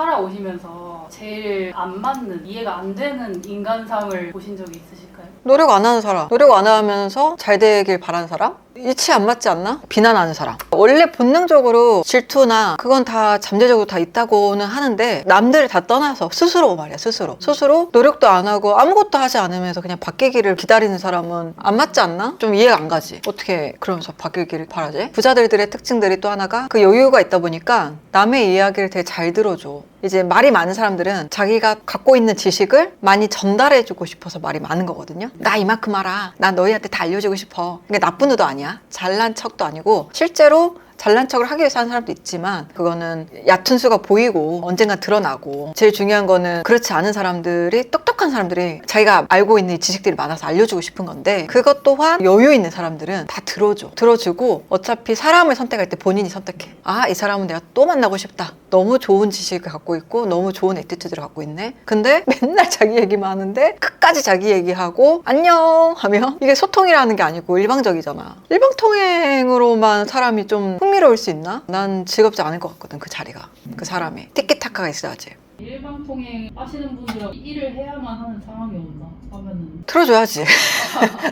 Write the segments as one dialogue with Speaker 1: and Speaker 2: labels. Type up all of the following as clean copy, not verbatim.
Speaker 1: 살아오시면서 제일 안 맞는, 이해가 안 되는 인간상을 보신 적이 있으실까요?
Speaker 2: 노력 안 하는 사람, 노력 안 하면서 잘 되길 바라는 사람? 이치 안 맞지 않나? 비난하는 사람. 원래 본능적으로 질투나 그건 다 잠재적으로 다 있다고는 하는데 남들을 다 떠나서 스스로 말이야, 스스로 노력도 안 하고 아무것도 하지 않으면서 그냥 바뀌기를 기다리는 사람은 안 맞지 않나? 좀 이해가 안 가지. 어떻게 그러면서 바뀌기를 바라지? 부자들의 특징들이 또 하나가 그 여유가 있다 보니까 남의 이야기를 되게 잘 들어줘. 이제 말이 많은 사람들은 자기가 갖고 있는 지식을 많이 전달해주고 싶어서 말이 많은 거거든요. 나 이만큼 알아. 나 너희한테 다 알려주고 싶어. 그게 나쁜 의도 아니야. 잘난 척도 아니고 실제로 잘난 척을 하기 위해서 하는 사람도 있지만 그거는 얕은 수가 보이고 언젠간 드러나고 제일 중요한 거는 그렇지 않은 사람들이 똑똑한 사람들이 자기가 알고 있는 지식들이 많아서 알려주고 싶은 건데 그것 또한 여유 있는 사람들은 다 들어주고 어차피 사람을 선택할 때 본인이 선택해. 아, 이 사람은 내가 또 만나고 싶다. 너무 좋은 지식을 갖고 있고 너무 좋은 애티튜드를 갖고 있네. 근데 맨날 자기 얘기만 하는데 끝까지 자기 얘기하고 안녕 하면 이게 소통이라는 게 아니고 일방적이잖아. 일방통행으로만 사람이 좀 흥미로울 수 있나? 난 즐겁지 않을 것 같거든, 그 자리가. 그 사람이. 티키타카가 있어야지.
Speaker 1: 일방통행 하시는 분들은 일을 해야만 하는 상황이 온다 하면은
Speaker 2: 틀어줘야지.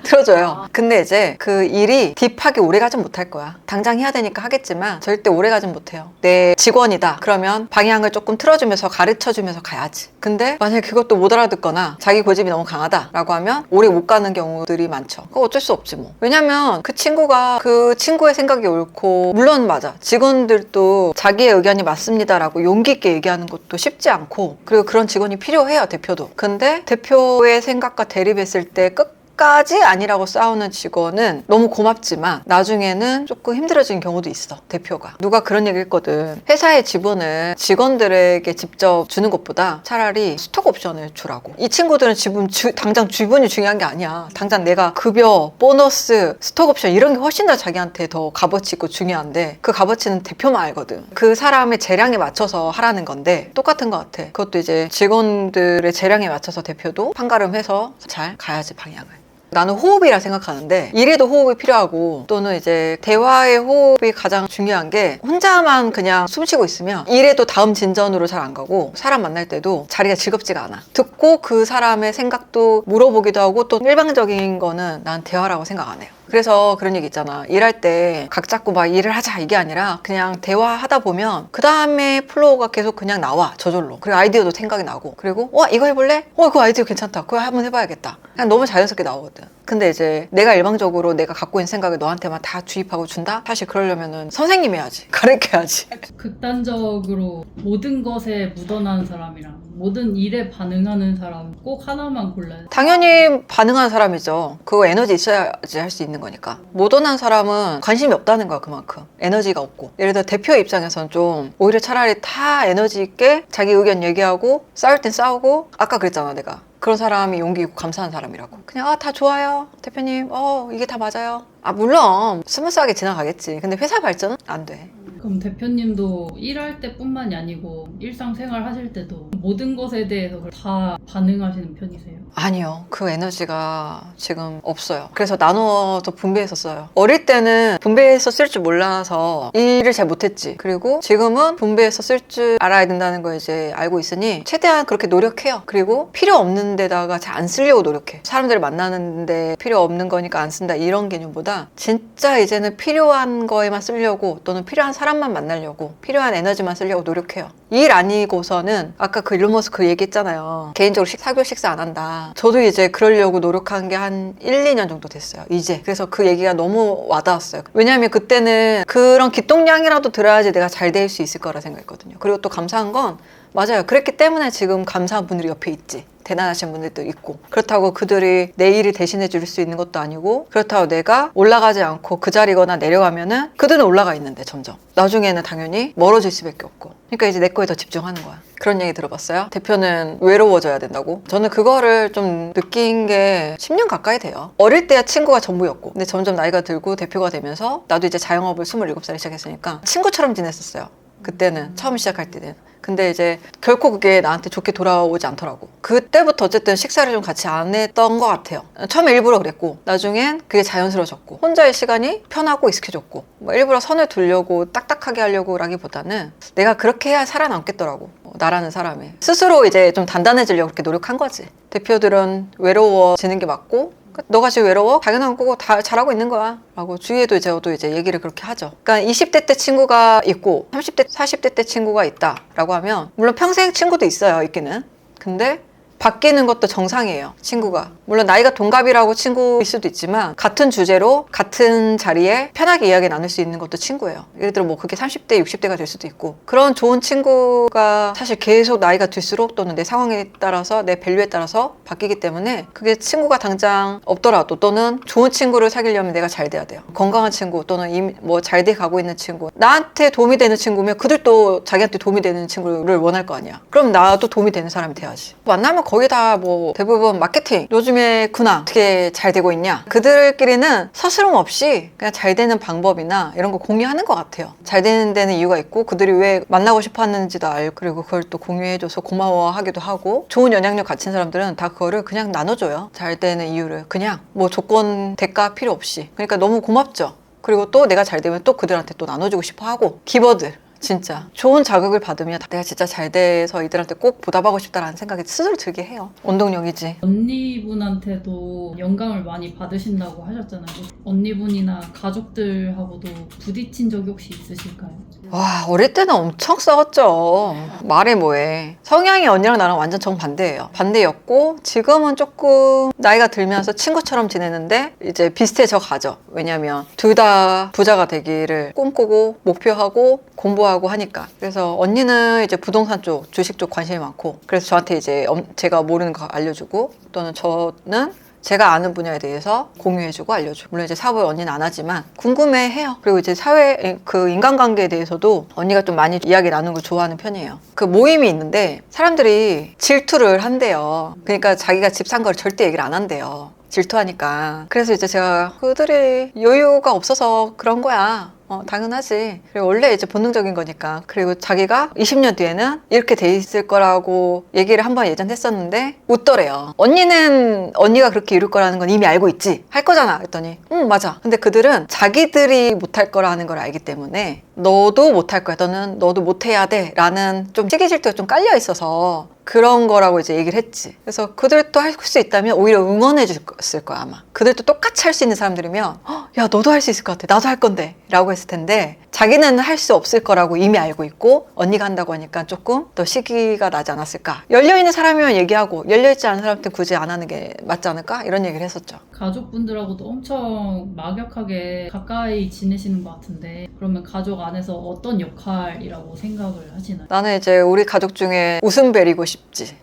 Speaker 2: 틀어줘요. 근데 이제 그 일이 딥하게 오래 가진 못할 거야. 당장 해야 되니까 하겠지만 절대 오래 가진 못해요. 내 직원이다. 그러면 방향을 조금 틀어주면서 가르쳐주면서 가야지. 근데 만약에 그것도 못 알아듣거나 자기 고집이 너무 강하다라고 하면 오래 못 가는 경우들이 많죠. 그거 어쩔 수 없지 뭐. 왜냐면 그 친구가 그 친구의 생각이 옳고 물론 맞아. 직원들도 자기의 의견이 맞습니다라고 용기 있게 얘기하는 것도 쉽지 않고 그리고 그런 직원이 필요해요, 대표도. 근데 대표의 생각과 대립했을 때 끝까지 아니라고 싸우는 직원은 너무 고맙지만 나중에는 조금 힘들어지는 경우도 있어, 대표가. 누가 그런 얘기 했거든. 회사의 지분을 직원들에게 직접 주는 것보다 차라리 스톡 옵션을 주라고. 이 친구들은 지금 당장 지분이 중요한 게 아니야. 당장 내가 급여, 보너스, 스톡 옵션 이런 게 훨씬 더 자기한테 더 값어치 있고 중요한데 그 값어치는 대표만 알거든. 그 사람의 재량에 맞춰서 하라는 건데 똑같은 것 같아. 그것도 이제 직원들의 재량에 맞춰서 대표도 판가름해서 잘 가야지, 방향을. 나는 호흡이라 생각하는데 일에도 호흡이 필요하고 또는 이제 대화의 호흡이 가장 중요한 게 혼자만 그냥 숨 쉬고 있으면 일에도 다음 진전으로 잘 안 가고 사람 만날 때도 자리가 즐겁지가 않아. 듣고 그 사람의 생각도 물어보기도 하고 또 일방적인 거는 난 대화라고 생각 안 해요. 그래서 그런 얘기 있잖아. 일할 때 각 잡고 막 일을 하자 이게 아니라 그냥 대화하다 보면 그 다음에 플로우가 계속 그냥 나와, 저절로. 그리고 아이디어도 생각이 나고 그리고 이거 해볼래? 그 아이디어 괜찮다. 그거 한번 해봐야겠다. 그냥 너무 자연스럽게 나오거든. 근데 이제 내가 일방적으로 내가 갖고 있는 생각을 너한테만 다 주입하고 준다? 사실 그러려면은 선생님 해야지. 가르쳐야지.
Speaker 1: 극단적으로 모든 것에 묻어나는 사람이랑 모든 일에 반응하는 사람 꼭 하나만 골라야 돼.
Speaker 2: 당연히 반응하는 사람이죠. 그거 에너지 있어야지 할 수 있는 거니까. 모던한 사람은 관심이 없다는 거야, 그만큼. 에너지가 없고. 예를 들어 대표 입장에서는 좀 오히려 차라리 다 에너지 있게 자기 의견 얘기하고 싸울 땐 싸우고 아까 그랬잖아, 내가. 그런 사람이 용기 있고 감사한 사람이라고. 그냥 다 좋아요 대표님, 이게 다 맞아요. 물론 스무스하게 지나가겠지. 근데 회사 발전은 안 돼.
Speaker 1: 그럼 대표님도 일할 때뿐만이 아니고 일상생활 하실 때도 모든 것에 대해서 다 반응하시는 편이세요?
Speaker 2: 아니요. 그 에너지가 지금 없어요. 그래서 나눠서 분배해서 써요. 어릴 때는 분배해서 쓸 줄 몰라서 일을 잘 못했지. 그리고 지금은 분배해서 쓸 줄 알아야 된다는 걸 이제 알고 있으니 최대한 그렇게 노력해요. 그리고 필요 없는 데다가 잘 안 쓰려고 노력해. 사람들을 만나는데 필요 없는 거니까 안 쓴다 이런 개념보다 진짜 이제는 필요한 거에만 쓰려고 또는 필요한 사람만 만나려고 필요한 에너지만 쓰려고 노력해요. 일 아니고서는 아까 그 일론 머스크 얘기했잖아요. 개인적으로 사교 식사 안 한다. 저도 이제 그러려고 노력한 게 한 1, 2년 정도 됐어요. 이제. 그래서 그 얘기가 너무 와닿았어요. 왜냐하면 그때는 그런 기똥량이라도 들어야지 내가 잘 될 수 있을 거라 생각했거든요. 그리고 또 감사한 건 맞아요. 그랬기 때문에 지금 감사한 분들이 옆에 있지. 대단하신 분들도 있고 그렇다고 그들이 내 일을 대신해 줄 수 있는 것도 아니고 그렇다고 내가 올라가지 않고 그 자리거나 내려가면은 그들은 올라가 있는데 점점 나중에는 당연히 멀어질 수밖에 없고 그러니까 이제 내 거에 더 집중하는 거야. 그런 얘기 들어봤어요? 대표는 외로워져야 된다고? 저는 그거를 좀 느낀 게 10년 가까이 돼요. 어릴 때야 친구가 전부였고 근데 점점 나이가 들고 대표가 되면서 나도 이제 자영업을 27살에 시작했으니까 친구처럼 지냈었어요. 그때는 처음 시작할 때는 근데 이제 결코 그게 나한테 좋게 돌아오지 않더라고. 그때부터 어쨌든 식사를 좀 같이 안 했던 것 같아요. 처음에 일부러 그랬고 나중엔 그게 자연스러워졌고 혼자의 시간이 편하고 익숙해졌고 뭐 일부러 선을 두려고 딱딱하게 하려고 라기보다는 내가 그렇게 해야 살아남겠더라고. 나라는 사람이 스스로 이제 좀 단단해지려고 그렇게 노력한 거지. 대표들은 외로워지는 게 맞고 너가 지금 외로워? 당연한 거고 다 잘하고 있는 거야 라고 주위에도 저도 이제 얘기를 그렇게 하죠. 그러니까 20대 때 친구가 있고 30대 40대 때 친구가 있다 라고 하면 물론 평생 친구도 있어요. 있기는. 근데 바뀌는 것도 정상이에요. 친구가. 물론 나이가 동갑이라고 친구일 수도 있지만 같은 주제로 같은 자리에 편하게 이야기 나눌 수 있는 것도 친구예요. 예를 들어 뭐 그게 30대 60대가 될 수도 있고 그런 좋은 친구가 사실 계속 나이가 들수록 또는 내 상황에 따라서 내 밸류에 따라서 바뀌기 때문에 그게 친구가 당장 없더라도 또는 좋은 친구를 사귀려면 내가 잘 돼야 돼요. 건강한 친구 또는 이미 뭐 잘 돼 가고 있는 친구 나한테 도움이 되는 친구면 그들도 자기한테 도움이 되는 친구를 원할 거 아니야. 그럼 나도 도움이 되는 사람이 돼야지. 만나면 거의 다 뭐 대부분 마케팅 요즘에 근황 어떻게 잘 되고 있냐 그들끼리는 서스럼 없이 그냥 잘 되는 방법이나 이런 거 공유하는 것 같아요. 잘 되는 데는 이유가 있고 그들이 왜 만나고 싶어 하는지도 알고 그리고 그걸 또 공유해줘서 고마워하기도 하고 좋은 영향력 가진 사람들은 다 그거를 그냥 나눠줘요. 잘 되는 이유를 그냥 뭐 조건 대가 필요 없이. 그러니까 너무 고맙죠. 그리고 또 내가 잘 되면 또 그들한테 또 나눠주고 싶어 하고 기버들 진짜 좋은 자극을 받으면 내가 진짜 잘 돼서 이들한테 꼭 보답하고 싶다라는 생각이 스스로 들게 해요. 원동력이지.
Speaker 1: 언니분한테도 영감을 많이 받으신다고 하셨잖아요. 언니분이나 가족들하고도 부딪힌 적이 혹시 있으실까요?
Speaker 2: 와 어릴 때는 엄청 싸웠죠. 말해 뭐해. 성향이 언니랑 나랑 완전 정반대예요. 반대였고 지금은 조금 나이가 들면서 친구처럼 지내는데 이제 비슷해져 가죠. 왜냐면 둘 다 부자가 되기를 꿈꾸고 목표하고 공부하고 하니까. 그래서 언니는 이제 부동산 쪽 주식 쪽 관심이 많고 그래서 저한테 이제 제가 모르는 거 알려주고 또는 저는 제가 아는 분야에 대해서 공유해주고 알려주고 물론 이제 사업을 언니는 안 하지만 궁금해해요. 그리고 이제 사회 그 인간관계에 대해서도 언니가 좀 많이 이야기 나누는 걸 좋아하는 편이에요. 그 모임이 있는데 사람들이 질투를 한대요. 그러니까 자기가 집 산 걸 절대 얘기를 안 한대요. 질투하니까. 그래서 이제 제가 그들이 여유가 없어서 그런 거야. 당연하지. 그리고 원래 이제 본능적인 거니까. 그리고 자기가 20년 뒤에는 이렇게 돼 있을 거라고 얘기를 한번 예전 했었는데 웃더래요. 언니는 언니가 그렇게 이룰 거라는 건 이미 알고 있지. 할 거잖아. 그랬더니 맞아. 근데 그들은 자기들이 못할 거라는 걸 알기 때문에 너도 못할 거야. 너도 못해야 돼. 라는 좀 시기 질투가 좀 깔려 있어서 그런 거라고 이제 얘기를 했지. 그래서 그들도 할 수 있다면 오히려 응원해 줬을 거야 아마. 그들도 똑같이 할 수 있는 사람들이면 야 너도 할 수 있을 것 같아. 나도 할 건데 라고 했을 텐데 자기는 할 수 없을 거라고 이미 알고 있고 언니가 한다고 하니까 조금 더 시기가 나지 않았을까. 열려있는 사람이면 얘기하고 열려있지 않은 사람한테 굳이 안 하는 게 맞지 않을까 이런 얘기를 했었죠.
Speaker 1: 가족분들하고도 엄청 막역하게 가까이 지내시는 것 같은데 그러면 가족 안에서 어떤 역할이라고 생각을 하시나요?
Speaker 2: 나는 이제 우리 가족 중에 웃음벨이고 싶지.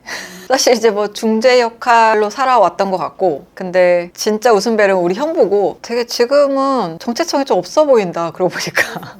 Speaker 2: 사실 이제 뭐 중재 역할로 살아왔던 것 같고 근데 진짜 웃음벨은 우리 형 보고 되게 지금은 정체성이 좀 없어 보인다 그러고 보니까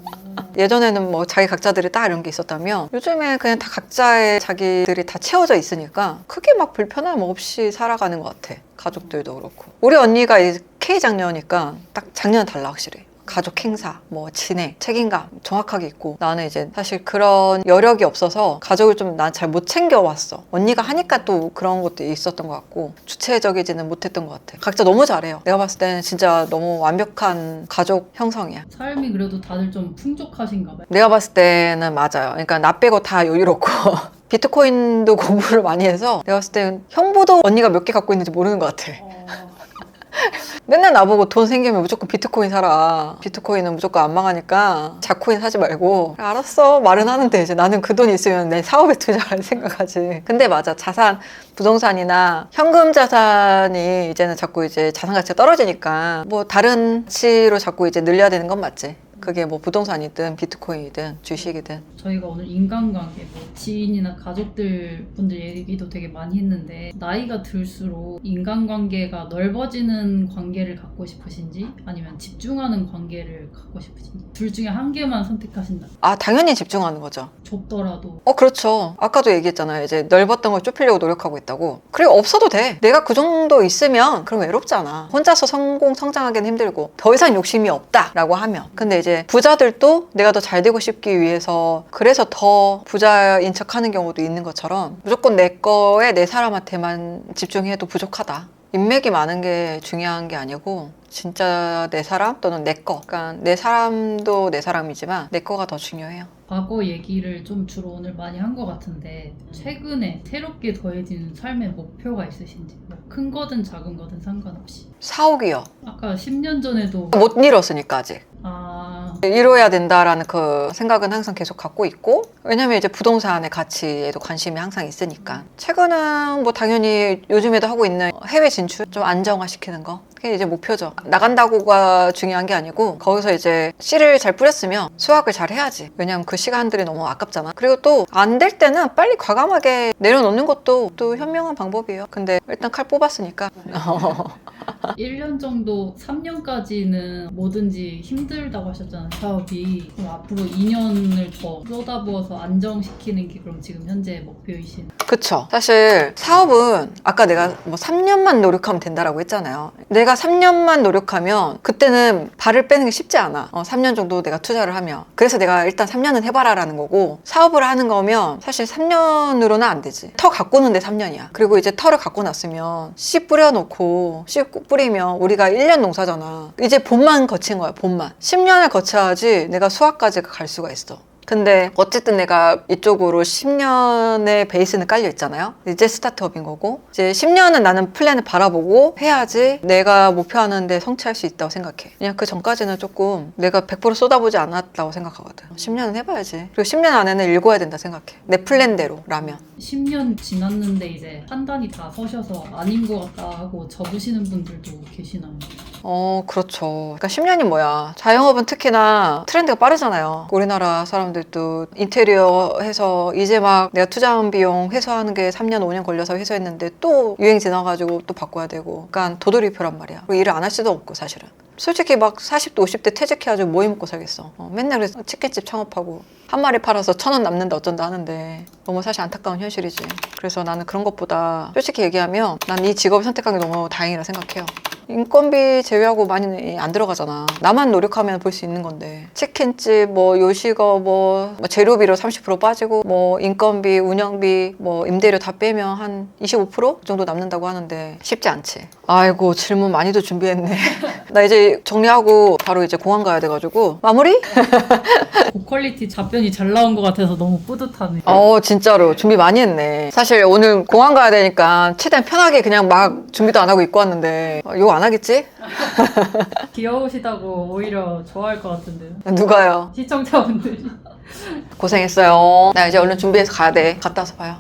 Speaker 2: 예전에는 뭐 자기 각자들이 딱 이런 게 있었다면 요즘에 그냥 다 각자의 자기들이 다 채워져 있으니까 크게 막 불편함 없이 살아가는 것 같아. 가족들도 그렇고 우리 언니가 K 장녀니까 딱 장녀는 달라 확실히. 가족 행사, 뭐 진행, 책임감 정확하게 있고 나는 이제 사실 그런 여력이 없어서 가족을 좀 난 잘 못 챙겨왔어. 언니가 하니까 또 그런 것도 있었던 것 같고 주체적이지는 못했던 것 같아. 각자 너무 잘해요. 내가 봤을 때는 진짜 너무 완벽한 가족 형성이야.
Speaker 1: 삶이 그래도 다들 좀 풍족하신가 봐요.
Speaker 2: 내가 봤을 때는 맞아요. 그러니까 나 빼고 다 여유롭고 비트코인도 공부를 많이 해서 내가 봤을 때는 형보다 언니가 몇 개 갖고 있는지 모르는 것 같아. 맨날 나보고 돈 생기면 무조건 비트코인 사라. 비트코인은 무조건 안 망하니까 자코인 사지 말고. 알았어 말은 하는데 이제 나는 그 돈 있으면 내 사업에 투자할 생각하지. 근데 맞아. 자산, 부동산이나 현금 자산이 이제는 자꾸 이제 자산 가치가 떨어지니까 뭐 다른 가치로 자꾸 이제 늘려야 되는 건 맞지. 그게 뭐 부동산이든 비트코인이든 주식이든.
Speaker 1: 저희가 오늘 인간관계, 뭐 지인이나 가족들 분들 얘기도 되게 많이 했는데 나이가 들수록 인간관계가 넓어지는 관계를 갖고 싶으신지 아니면 집중하는 관계를 갖고 싶으신지 둘 중에 한 개만 선택하신다.
Speaker 2: 당연히 집중하는 거죠.
Speaker 1: 좁더라도.
Speaker 2: 그렇죠. 아까도 얘기했잖아요. 이제 넓었던 걸 좁히려고 노력하고 있다고. 그리고 없어도 돼. 내가 그 정도 있으면 그럼 외롭잖아. 혼자서 성장하기는 힘들고 더 이상 욕심이 없다라고 하면. 근데 이제 이제 부자들도 내가 더 잘 되고 싶기 위해서 그래서 더 부자인 척하는 경우도 있는 것처럼 무조건 내 거에 내 사람한테만 집중해도 부족하다. 인맥이 많은 게 중요한 게 아니고 진짜 내 사람 또는 내 거. 그러니까 내 사람도 내 사람이지만 내 거가 더 중요해요.
Speaker 1: 과거 얘기를 좀 주로 오늘 많이 한 것 같은데 최근에 새롭게 더해지는 삶의 목표가 있으신지 뭐큰 거든 작은 거든 상관없이.
Speaker 2: 사옥이요.
Speaker 1: 아까 10년 전에도
Speaker 2: 못 이뤘으니까 아직.
Speaker 1: 아
Speaker 2: 이뤄야 된다라는 그 생각은 항상 계속 갖고 있고 왜냐면 이제 부동산의 가치에도 관심이 항상 있으니까 최근은 뭐 당연히 요즘에도 하고 있는 해외 진출 좀 안정화시키는 거 그게 이제 목표죠. 나간다고가 중요한 게 아니고 거기서 이제 씨를 잘 뿌렸으면 수확을 잘 해야지. 왜냐면 그 시간들이 너무 아깝잖아. 그리고 또 안 될 때는 빨리 과감하게 내려놓는 것도 또 현명한 방법이에요. 근데 일단 칼 뽑았으니까
Speaker 1: 1년 정도 3년까지는 뭐든지 힘들다고 하셨잖아요. 사업이. 그럼 앞으로 2년을 더 쏟아부어서 안정시키는 게 그럼 지금 현재 목표이신.
Speaker 2: 그쵸. 사실 사업은 아까 내가 뭐 3년만 노력하면 된다라고 했잖아요. 내가 3년만 노력하면 그때는 발을 빼는 게 쉽지 않아. 3년 정도 내가 투자를 하면. 그래서 내가 일단 3년은 해봐라라는 거고 사업을 하는 거면 사실 3년으로는 안 되지. 터 가꾸는데 3년이야. 그리고 이제 터를 갖고 났으면 씨 뿌려놓고 씨 뿌리면 우리가 1년 농사잖아. 이제 봄만 거친 거야. 봄만. 10년을 거쳐야지 내가 수확까지 갈 수가 있어. 근데 어쨌든 내가 이쪽으로 10년의 베이스는 깔려 있잖아요. 이제 스타트업인 거고 이제 10년은 나는 플랜을 바라보고 해야지 내가 목표하는 데 성취할 수 있다고 생각해. 그냥 그 전까지는 조금 내가 100% 쏟아보지 않았다고 생각하거든. 10년은 해봐야지. 그리고 10년 안에는 읽어야 된다 생각해. 내 플랜대로라면.
Speaker 1: 10년 지났는데 이제 판단이 다 서셔서 아닌 것 같다 하고 접으시는 분들도 계시나요?
Speaker 2: 그렇죠. 그러니까 10년이 뭐야. 자영업은 특히나 트렌드가 빠르잖아요. 우리나라 사람들도 인테리어 해서 이제 막 내가 투자한 비용 회수하는 게 3년, 5년 걸려서 회수했는데 또 유행 지나가지고 또 바꿔야 되고. 그러니까 도돌이표란 말이야. 그리고 일을 안 할 수도 없고 사실은. 솔직히 막 40대, 50대 퇴직해가지고 뭐 해먹고 살겠어. 맨날 그래서 치킨집 창업하고 한 마리 팔아서 1,000원 남는다 어쩐다 하는데 너무 사실 안타까운 현실이지. 그래서 나는 그런 것보다 솔직히 얘기하면 난 이 직업을 선택한 게 너무 다행이라 생각해요. 인건비 제외하고 많이 안 들어가잖아. 나만 노력하면 볼 수 있는 건데 치킨집, 뭐 요식업, 뭐 재료비로 30% 빠지고 뭐 인건비, 운영비, 뭐 임대료 다 빼면 한 25% 정도 남는다고 하는데 쉽지 않지. 아이고 질문 많이도 준비했네. 나 이제 정리하고 바로 이제 공항 가야 돼가지고 마무리?
Speaker 1: 고퀄리티 답변이 잘 나온 것 같아서 너무 뿌듯하네.
Speaker 2: 진짜로 준비 많이 했네. 사실 오늘 공항 가야 되니까 최대한 편하게 그냥 막 준비도 안 하고 입고 왔는데 욕 안 하겠지?
Speaker 1: 귀여우시다고 오히려 좋아할 것 같은데요.
Speaker 2: 누가요?
Speaker 1: 시청자분들이.
Speaker 2: 고생했어요. 나 이제 얼른 준비해서 가야 돼. 갔다 와서 봐요.